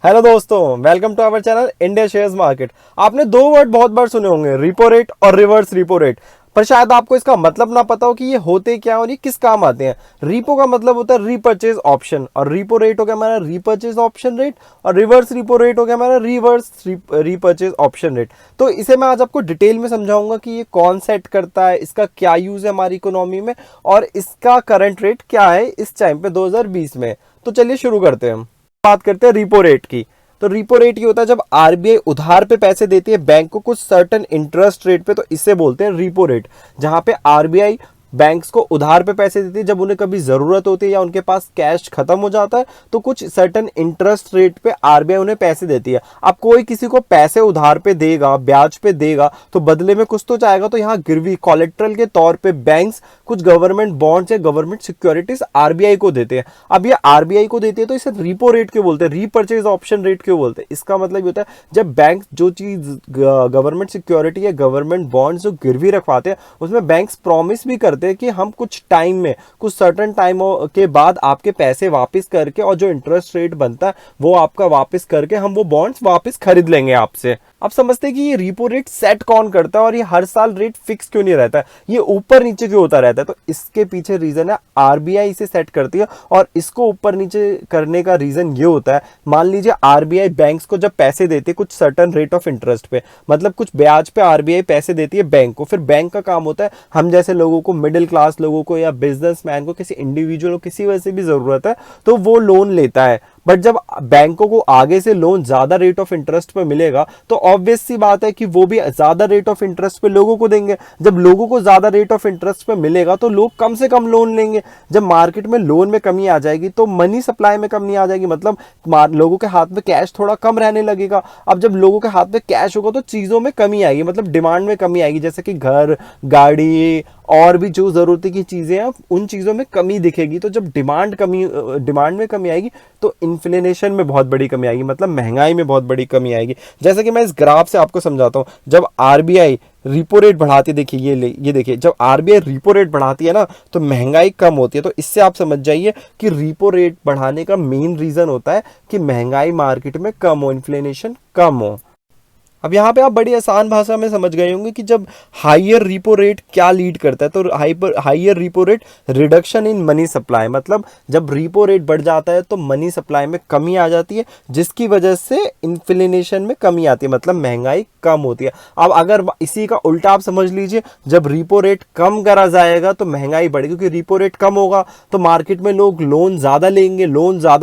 Hello दोस्तों, welcome to our channel India shares market. आपने दो वर्ड बहुत बार सुने होंगे, रिपो रेट और रिवर्स रिपो रेट, पर शायद आपको इसका मतलब ना पता हो कि ये होते क्या और ये किस काम आते हैं। रिपो का मतलब होता है रीपर्चेज ऑप्शन, और रिपो रेट हो गया हमारा रीपर्चेज ऑप्शन रेट, और रिवर्स रिपो रेट हो गया हमारा रिवर्स रीपर्चेज ऑप्शन रेट। तो इसे मैं आज आपको डिटेल में समझाऊंगा कि ये कौन सेट करता है, इसका क्या यूज है हमारी इकोनॉमी में, और इसका करंट रेट क्या है इस टाइम पे 2020 में। तो चलिए शुरू करते हैं। बात करते हैं रिपो रेट की। तो रिपो रेट ये होता है जब आरबीआई उधार पे पैसे देती है बैंक को कुछ सर्टेन इंटरेस्ट रेट पे, तो इससे बोलते हैं रिपो रेट। जहां पे आरबीआई बैंक्स को उधार पे पैसे देती है जब उन्हें कभी जरूरत होती है या उनके पास कैश खत्म हो जाता है, तो कुछ सर्टेन इंटरेस्ट रेट पे आरबीआई उन्हें पैसे देती है। अब कोई किसी को पैसे उधार पे देगा, ब्याज पे देगा, तो बदले में कुछ तो चाहेगा। तो यहाँ गिरवी कोलेट्रल के तौर पे बैंक्स कुछ गवर्नमेंट बॉन्ड्स या गवर्नमेंट सिक्योरिटीज आरबीआई को देते हैं। अब ये आरबीआई को देते हैं तो इसे रिपो रेट क्यों बोलते हैं, रीपर्चेज ऑप्शन रेट क्यों बोलते हैं। इसका मतलब ये होता है जब बैंक जो चीज गवर्नमेंट सिक्योरिटी या गवर्नमेंट बॉन्ड्स जो गिरवी रखवाते हैं उसमें बैंक्स प्रॉमिस भी करते हैं कि हम कुछ टाइम में, कुछ सर्टेन टाइम के बाद आपके पैसे वापस करके और जो इंटरेस्ट रेट बनता है वो आपका वापस करके हम वो बॉन्ड्स वापस खरीद लेंगे आपसे। अब समझते हैं कि ये रिपो रेट सेट कौन करता है और ये हर साल रेट फिक्स क्यों नहीं रहता है, ये ऊपर नीचे क्यों होता रहता है। तो इसके पीछे रीजन है आरबीआई इसे सेट करती है, और इसको ऊपर नीचे करने का रीजन ये होता है, मान लीजिए आरबीआई बैंक्स को जब पैसे देती है कुछ सर्टेन रेट ऑफ इंटरेस्ट पे, मतलब कुछ ब्याज पे आरबीआई पैसे देती है बैंक को। फिर बैंक का काम होता है हम जैसे लोगों को, मिडिल क्लास लोगों को या बिजनेसमैन को, किसी इंडिविजुअल को किसी वजह से भी जरूरत है तो वो लोन लेता है। बट जब बैंकों को आगे से लोन ज्यादा रेट ऑफ इंटरेस्ट पे मिलेगा तो ऑब्वियस सी बात है कि वो भी ज्यादा रेट ऑफ इंटरेस्ट पे लोगों को देंगे। जब लोगों को ज्यादा रेट ऑफ इंटरेस्ट पे मिलेगा तो लोग कम से कम लोन लेंगे। जब मार्केट में लोन में कमी आ जाएगी तो मनी सप्लाई में कमी आ जाएगी, मतलब लोगों के हाथ में कैश थोड़ा कम रहने लगेगा। अब जब लोगों के हाथ में कैश होगा तो चीजों में कमी आएगी, मतलब डिमांड में कमी आएगी, जैसे कि घर, गाड़ी और भी जो जरूरत की चीजें हैं उन चीजों में कमी दिखेगी। तो जब डिमांड में कमी आएगी तो इन्फ्लेशन में बहुत बड़ी कमी आएगी, मतलब महंगाई में बहुत बड़ी कमी आएगी। जैसे कि मैं इस ग्राफ से आपको समझाता हूं, जब आरबीआई रिपो रेट बढ़ाती है, देखिए ये देखिए, जब आरबीआई रिपो रेट बढ़ाती है ना तो महंगाई कम होती है। तो इससे आप समझ जाइए कि रिपो रेट बढ़ाने का मेन रीजन होता है कि महंगाई मार्केट में कम हो, इन्फ्लेशन कम हो। अब यहाँ पे आप बड़ी आसान भाषा में समझ गए होंगे कि जब हाइयर रिपो रेट क्या लीड करता है, तो higher repo rate reduction in money supply, मतलब जब रिपो रेट बढ़ जाता है तो मनी सप्लाई में कमी आ जाती है, जिसकी वजह से इन्फ्लेशन में कमी आती है, मतलब महंगाई कम होती है। अब अगर इसी का उल्टा आप समझ लीजिए, जब रिपो रेट कम करा जाएगा तो महंगाई बढ़ेगी, क्योंकि रिपो रेट कम होगा तो मार्केट में लोग लोन ज्यादा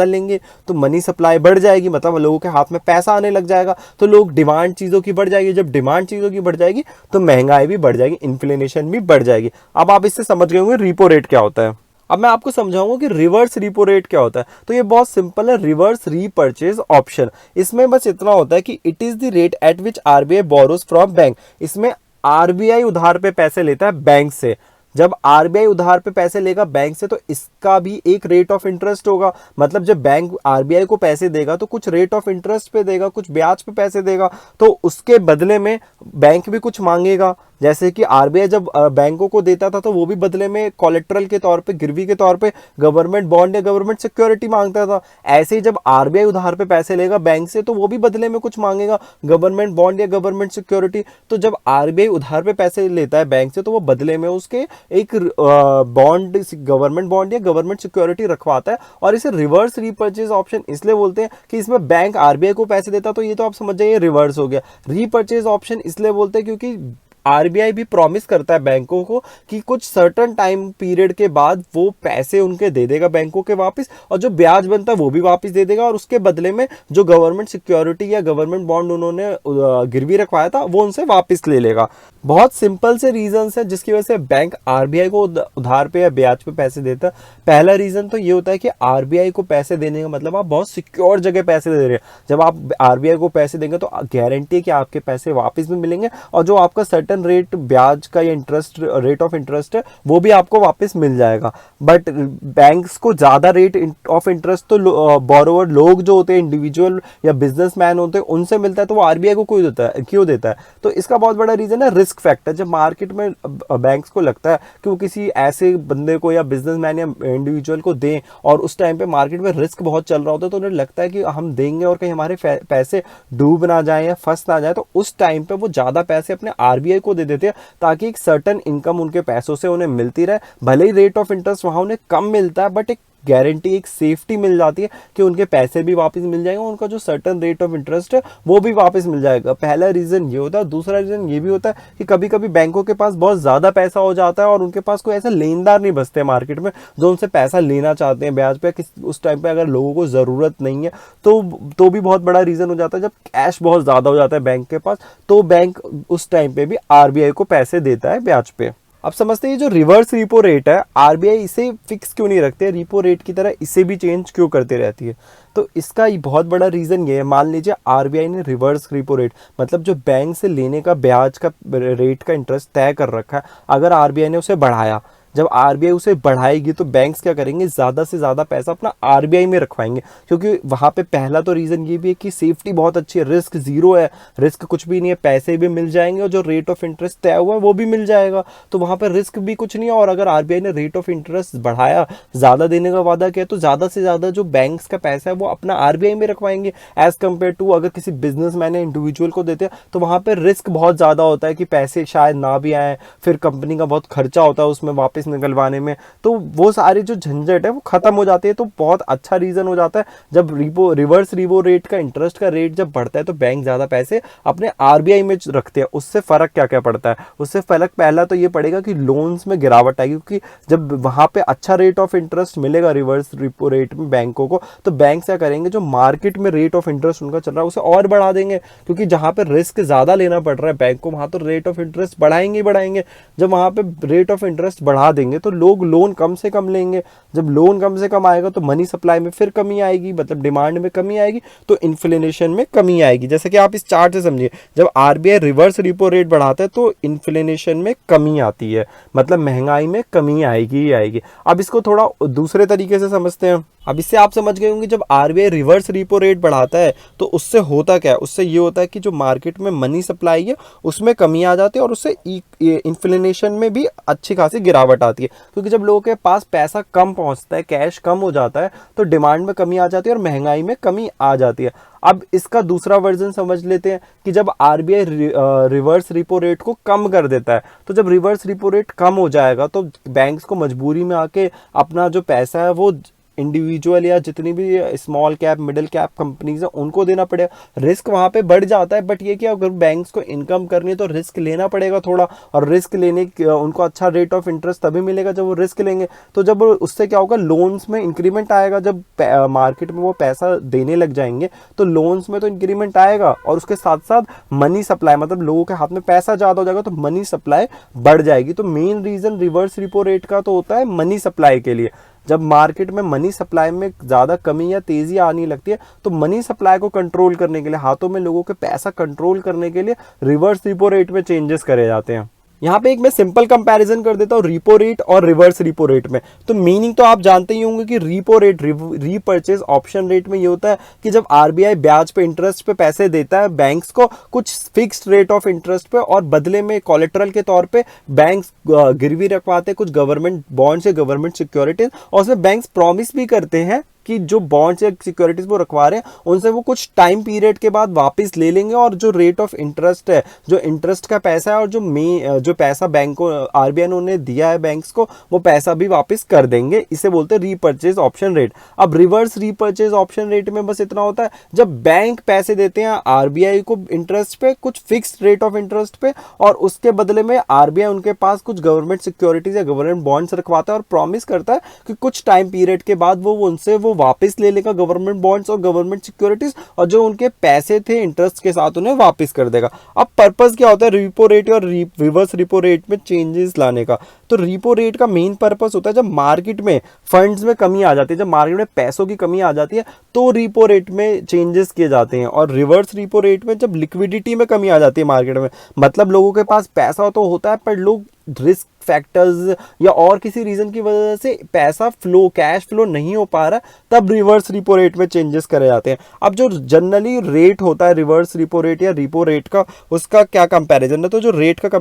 लेंगे तो मनी सप्लाई बढ़ जाएगी, मतलब लोगों के हाथ में पैसा आने लग जाएगा, तो लोग डिमांड चीजों की बढ़ जाएगी। जब डिमांड चीजों की बढ़ जाएगी तो महंगाई भी बढ़ जाएगी, इन्फ्लेशन भी बढ़ जाएगी। अब आप इससे समझ गए होंगे रिपो रेट क्या होता है। अब मैं आपको समझाऊंगा कि रिवर्स रिपो रेट क्या होता है। तो ये बहुत सिंपल है, रिवर्स रीपर्चेज ऑप्शन। इसमें बस इतना होता है कि it is the rate at which RBI borrows from bank. इसमें आरबीआई उधार पे पैसे लेता है बैंक से। जब आरबीआई उधार पे पैसे लेगा बैंक से तो इसका भी एक रेट ऑफ इंटरेस्ट होगा, मतलब जब बैंक आरबीआई को पैसे देगा तो कुछ रेट ऑफ इंटरेस्ट पे देगा, कुछ ब्याज पे पैसे देगा, तो उसके बदले में बैंक भी कुछ मांगेगा। जैसे कि आरबीआई जब बैंकों को देता था तो वो भी बदले में कोलेट्रल के तौर पे, गिरवी के तौर पे गवर्नमेंट बॉन्ड या गवर्नमेंट सिक्योरिटी मांगता था। ऐसे ही जब आरबीआई उधार पे पैसे लेगा बैंक से तो वो भी बदले में कुछ मांगेगा, गवर्नमेंट बॉन्ड या गवर्नमेंट सिक्योरिटी। तो जब आरबीआई उधार पे पैसे लेता है बैंक से तो वो बदले में उसके एक बॉन्ड, गवर्नमेंट बॉन्ड या गवर्नमेंट सिक्योरिटी रखवाता है। और इसे रिवर्स रीपर्चेज ऑप्शन इसलिए बोलते हैं कि इसमें बैंक आरबीआई को पैसे देता, तो ये तो आप समझ जाइए रिवर्स हो गया। रीपर्चेज ऑप्शन इसलिए बोलते हैं क्योंकि आरबीआई भी प्रॉमिस करता है बैंकों को कि कुछ सर्टेन टाइम पीरियड के बाद वो पैसे उनके दे देगा बैंकों के वापस, और जो ब्याज बनता है वो भी वापस दे देगा, और उसके बदले में जो गवर्नमेंट सिक्योरिटी या गवर्नमेंट बॉन्ड उन्होंने गिरवी रखवाया था वो उनसे वापस ले लेगा। बहुत सिंपल से रीजन है जिसकी वजह से बैंक आरबीआई को उधार पे या ब्याज पे पैसे देता है। पहला रीजन तो ये होता है कि आरबीआई को पैसे देने का मतलब आप बहुत सिक्योर जगह पैसे दे रहे हैं। जब आप आरबीआई को पैसे देंगे तो गारंटी है कि आपके पैसे वापस भी मिलेंगे, और जो आपका सर्टेन सर्टन रेट ब्याज का या इंटरेस्ट रेट ऑफ इंटरेस्ट है वो भी आपको वापस मिल जाएगा। बट बैंक्स को ज़्यादा रेट ऑफ इंटरेस्ट तो बोरोवर लोग जो होते हैं, इंडिविजुअल या बिजनेसमैन होते हैं, उनसे मिलता है, तो वो आरबीआई को क्यों देता है? तो इसका बहुत बड़ा रीज़न है रिस्क फैक्टर। जब मार्केट में बैंक्स को लगता है कि वो किसी ऐसे बंदे को या बिजनेसमैन या इंडिविजुअल को दें और उस टाइम पे मार्केट में रिस्क बहुत चल रहा होता है, तो उन्हें लगता है कि हम देंगे और कहीं हमारे पैसे डूब ना जाए या फंस ना जाए, तो उस टाइम पे वो ज़्यादा पैसे अपने आरबीआई को दे देते हैं ताकि एक सर्टन इनकम उनके पैसों से उन्हें मिलती रहे। भले ही रेट ऑफ इंटरेस्ट वहाँ उन्हें कम मिलता है, बट एक गारंटी, एक सेफ्टी मिल जाती है कि उनके पैसे भी वापस मिल जाएंगे, उनका जो सर्टन रेट ऑफ इंटरेस्ट है वो भी वापस मिल जाएगा। पहला रीज़न ये होता है। दूसरा रीज़न ये भी होता है कि कभी कभी बैंकों के पास बहुत ज़्यादा पैसा हो जाता है और उनके पास कोई ऐसा लेनदार नहीं बचते मार्केट में जो उनसे पैसा लेना चाहते हैं ब्याज पे। उस टाइम पे अगर लोगों को ज़रूरत नहीं है तो भी बहुत बड़ा रीज़न हो जाता है। जब कैश बहुत ज़्यादा हो जाता है बैंक के पास, तो बैंक उस टाइम पे भी आरबीआई को पैसे देता है ब्याज पे। अब समझते हैं जो रिवर्स रिपो रेट है, आरबीआई इसे फिक्स क्यों नहीं रखते, रिपो रेट की तरह इसे भी चेंज क्यों करते रहती है? तो इसका बहुत बड़ा रीज़न ये है। मान लीजिए आरबीआई ने रिवर्स रिपो रेट, मतलब जो बैंक से लेने का ब्याज का रेट का इंटरेस्ट तय कर रखा है, अगर आरबीआई ने उसे बढ़ाया, जब आरबीआई उसे बढ़ाएगी तो बैंक्स क्या करेंगे, ज़्यादा से ज़्यादा पैसा अपना आरबीआई में रखवाएंगे, क्योंकि वहाँ पे पहला तो रीज़न ये भी है कि सेफ्टी बहुत अच्छी है, रिस्क ज़ीरो है, रिस्क कुछ भी नहीं है, पैसे भी मिल जाएंगे और जो रेट ऑफ इंटरेस्ट तय हुआ है वो भी मिल जाएगा, तो वहाँ पर रिस्क भी कुछ नहीं है। और अगर आरबीआई ने रेट ऑफ इंटरेस्ट बढ़ाया, ज़्यादा देने का वादा किया, तो ज़्यादा से ज़्यादा जो बैंक्स का पैसा है वो अपना आरबीआई में रखवाएंगे, एज़ कम्पेयर टू अगर किसी बिजनेसमैन या इंडिविजुअल को देते हैं तो वहाँ पर रिस्क बहुत ज़्यादा होता है कि पैसे शायद ना भी आए, फिर कंपनी का बहुत खर्चा होता है उसमें वापस निकलवाने में, तो वो सारी जो झंझट है वो खत्म हो जाती है। तो बहुत अच्छा रीजन हो जाता है जब रिवर्स रिपो रेट का इंटरेस्ट का रेट जब बढ़ता है तो बैंक ज्यादा पैसे अपने आरबीआई में रखते हैं। उससे फर्क क्या क्या पड़ता है? उससे फर्क पहला तो ये पड़ेगा कि लोन्स में गिरावट आएगी, क्योंकि जब वहां पे अच्छा रेट ऑफ इंटरेस्ट मिलेगा रिवर्स रिपो रेट में बैंकों को, तो बैंक क्या करेंगे, जो मार्केट में रेट ऑफ इंटरेस्ट उनका चल रहा है उसे और बढ़ा देंगे, क्योंकि जहां पे रिस्क ज्यादा लेना पड़ रहा है बैंक को, वहां तो रेट ऑफ इंटरेस्ट बढ़ाएंगे ही बढ़ाएंगे। जब वहां पे रेट ऑफ इंटरेस्ट बढ़ा देंगे तो लोग लोन कम से कम लेंगे, जब लोन कम से कम आएगा तो मनी सप्लाई में फिर कमी आएगी, मतलब डिमांड में कमी आएगी, तो इन्फ्लेशन में कमी आएगी। जैसे कि आप इस चार्ट से समझिए, जब आरबीआई रिवर्स रिपो रेट बढ़ाता है तो इन्फ्लेशन में कमी आती है, मतलब महंगाई में कमी आएगी ही आएगी। अब इसको थोड़ा दूसरे तरीके से समझते हैं। अब इससे आप समझ गए होंगे, जब आरबीआई रिवर्स रिपो रेट बढ़ाता है तो उससे होता क्या है, उससे ये होता है कि जो मार्केट में मनी सप्लाई है उसमें कमी आ जाती है और उससे इन्फ्लेशन में भी अच्छी खासी गिरावट आती है, क्योंकि जब लोगों के पास पैसा कम पहुंचता है, कैश कम हो जाता है, तो डिमांड में कमी आ जाती है और महंगाई में कमी आ जाती है। अब इसका दूसरा वर्जन समझ लेते हैं कि जब आरबीआई रिवर्स रिपो रेट को कम कर देता है, तो जब रिवर्स रिपो रेट कम हो जाएगा तो बैंक्स को मजबूरी में आके अपना जो पैसा है वो इंडिविजुअल या जितनी भी small cap middle cap companies है उनको देना पड़ेगा। रिस्क वहां पे बढ़ जाता है, बट ये कि अगर बैंक्स को इनकम करनी है तो रिस्क लेना पड़ेगा थोड़ा, और रिस्क लेने उनको अच्छा रेट ऑफ इंटरेस्ट तभी मिलेगा जब वो रिस्क लेंगे। तो जब उससे क्या होगा, लोन्स में इंक्रीमेंट आएगा, जब मार्केट में वो पैसा देने लग जाएंगे तो लोन्स में तो इंक्रीमेंट आएगा, और उसके साथ साथ मनी सप्लाई, मतलब लोगों के हाथ में पैसा ज्यादा हो जाएगा तो मनी सप्लाई बढ़ जाएगी। तो main reason reverse repo rate का तो होता है मनी सप्लाई के लिए। जब मार्केट में मनी सप्लाई में ज़्यादा कमी या तेज़ी आने लगती है तो मनी सप्लाई को कंट्रोल करने के लिए, हाथों में लोगों के पैसा कंट्रोल करने के लिए रिवर्स रिपो रेट में चेंजेस करे जाते हैं। यहाँ पे एक मैं सिंपल कंपैरिजन कर देता हूँ रिपो रेट और रिवर्स रिपो रेट में। तो मीनिंग तो आप जानते ही होंगे कि repo rate, repurchase option rate में ये होता है कि जब आरबीआई ब्याज पे, इंटरेस्ट पे पैसे देता है बैंक्स को कुछ फिक्स्ड रेट ऑफ इंटरेस्ट पे, और बदले में कोलेटरल के तौर पे बैंक्स गिरवी रखवाते हैं कुछ गवर्नमेंट बॉन्ड्स या गवर्नमेंट सिक्योरिटीज, और उसमें बैंक्स प्रॉमिस भी करते हैं कि जो बॉन्ड्स या सिक्योरिटीज वो रखवा रहे हैं उनसे वो कुछ टाइम पीरियड के बाद वापस ले लेंगे, और जो रेट ऑफ इंटरेस्ट है, जो इंटरेस्ट का पैसा है, और जो पैसा बैंक को आरबीआई ने उन्हें दिया है बैंक्स को, वो पैसा भी वापस कर देंगे। इसे बोलते हैं रीपर्चेज ऑप्शन रेट। अब रिवर्स रीपर्चेज ऑप्शन रेट में बस इतना होता है, जब बैंक पैसे देते हैं आरबीआई को इंटरेस्ट पे, कुछ फिक्स्ड रेट ऑफ इंटरेस्ट पे, और उसके बदले में आरबीआई उनके पास कुछ गवर्नमेंट सिक्योरिटीज या गवर्नमेंट बॉन्ड्स रखवाता है और प्रॉमिस करता है कि कुछ टाइम पीरियड के बाद वो उनसे वो वापस ले लेगा गवर्नमेंट बॉन्ड्स और गवर्नमेंट सिक्योरिटीज, और जो उनके पैसे थे इंटरेस्ट के साथ उन्हें वापस कर देगा। अब पर्पस क्या होता है रेपो रेट और रिवर्स रिपो रेट में चेंजेस लाने का? तो रिपो रेट का मेन पर्पस होता है जब मार्केट में फंड्स में कमी आ जाती है, जब मार्केट में पैसों की कमी आ जाती है तो रिपो रेट में चेंजेस किए जाते हैं। और रिवर्स रिपो रेट में जब लिक्विडिटी में कमी आ जाती है मार्केट में, मतलब लोगों के पास पैसा तो होता है पर लोग रिस्क फैक्टर्स या और किसी रीजन की वजह से पैसा फ्लो, कैश फ्लो नहीं हो पा रहा, तब रिवर्स रिपो रेट में चेंजेस करे जाते हैं। अब जो जनरली रेट होता है रिवर्स रिपो रेट या रिपो रेट का, उसका क्या कंपैरिजन है? तो जो रेट का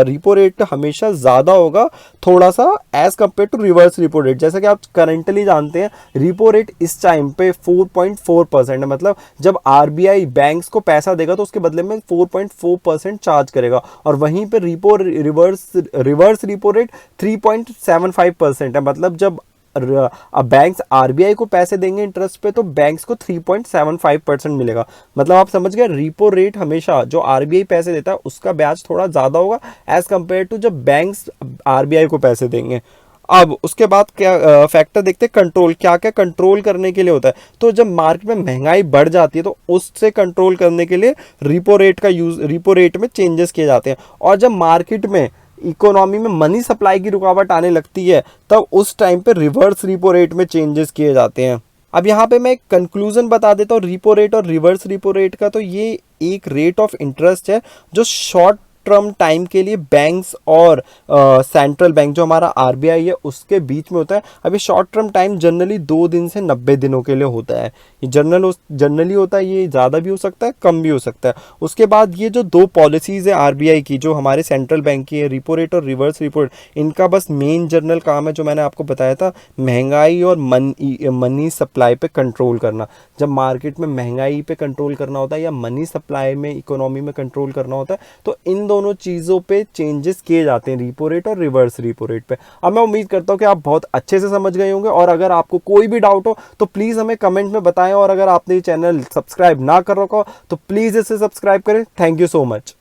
रिपो रेट हमेशा ज़्यादा होगा थोड़ा सा as compare to reverse repo rate. जैसा कि आप करंटली जानते हैं रिपो रेट इस टाइम पे 4.4% है, मतलब जब आरबीआई बैंक्स को पैसा देगा तो उसके बदले में 4.4% चार्ज करेगा, और वहीं पे रिवर्स रिपो रेट 3.75% है, मतलब जब बैंक्स आरबीआई को पैसे देंगे इंटरेस्ट पे तो बैंक्स को 3.75% मिलेगा। मतलब आप समझ गए, रिपो रेट हमेशा जो आरबीआई पैसे देता है उसका ब्याज थोड़ा ज़्यादा होगा एज कंपेयर टू जब बैंक्स आरबीआई को पैसे देंगे। अब उसके बाद क्या फैक्टर देखते हैं, कंट्रोल क्या क्या कंट्रोल करने के लिए होता है। तो जब मार्केट में महंगाई बढ़ जाती है तो उससे कंट्रोल करने के लिए रिपो रेट में चेंजेस किए जाते हैं। और जब मार्केट में इकोनॉमी में मनी सप्लाई की रुकावट आने लगती है तब उस टाइम पे रिवर्स रिपो रेट में चेंजेस किए जाते हैं। अब यहाँ पे मैं एक कंक्लूजन बता देता हूँ रिपो रेट और रिवर्स रिपो रेट का। तो ये एक रेट ऑफ इंटरेस्ट है जो शॉर्ट टर्म टाइम के लिए बैंक्स और सेंट्रल बैंक जो हमारा आरबीआई है उसके बीच में होता है। अभी शॉर्ट टर्म टाइम जनरली 2 दिन से 90 दिनों के लिए होता है। ये जनरली होता है, ये ज़्यादा भी हो सकता है कम भी हो सकता है। उसके बाद ये जो 2 पॉलिसीज़ है आरबीआई की, जो हमारे सेंट्रल बैंक की है, रिपो रेट और रिवर्स रिपो रेट, इनका बस मेन जनरल काम है जो मैंने आपको बताया था, महंगाई और मनी सप्लाई पे कंट्रोल करना। जब मार्केट में महंगाई पे कंट्रोल करना होता है या मनी सप्लाई में इकोनॉमी में कंट्रोल करना होता है तो इन दोनों चीज़ों पे चेंजेस किए जाते हैं रिपो रेट और रिवर्स रिपो रेट पे। अब मैं उम्मीद करता हूँ कि आप बहुत अच्छे से समझ गए होंगे, और अगर आपको कोई भी डाउट हो तो प्लीज़ हमें कमेंट में बताएं, और अगर आपने ये चैनल सब्सक्राइब ना कर रखा हो तो प्लीज़ इसे सब्सक्राइब करें। Thank you so much.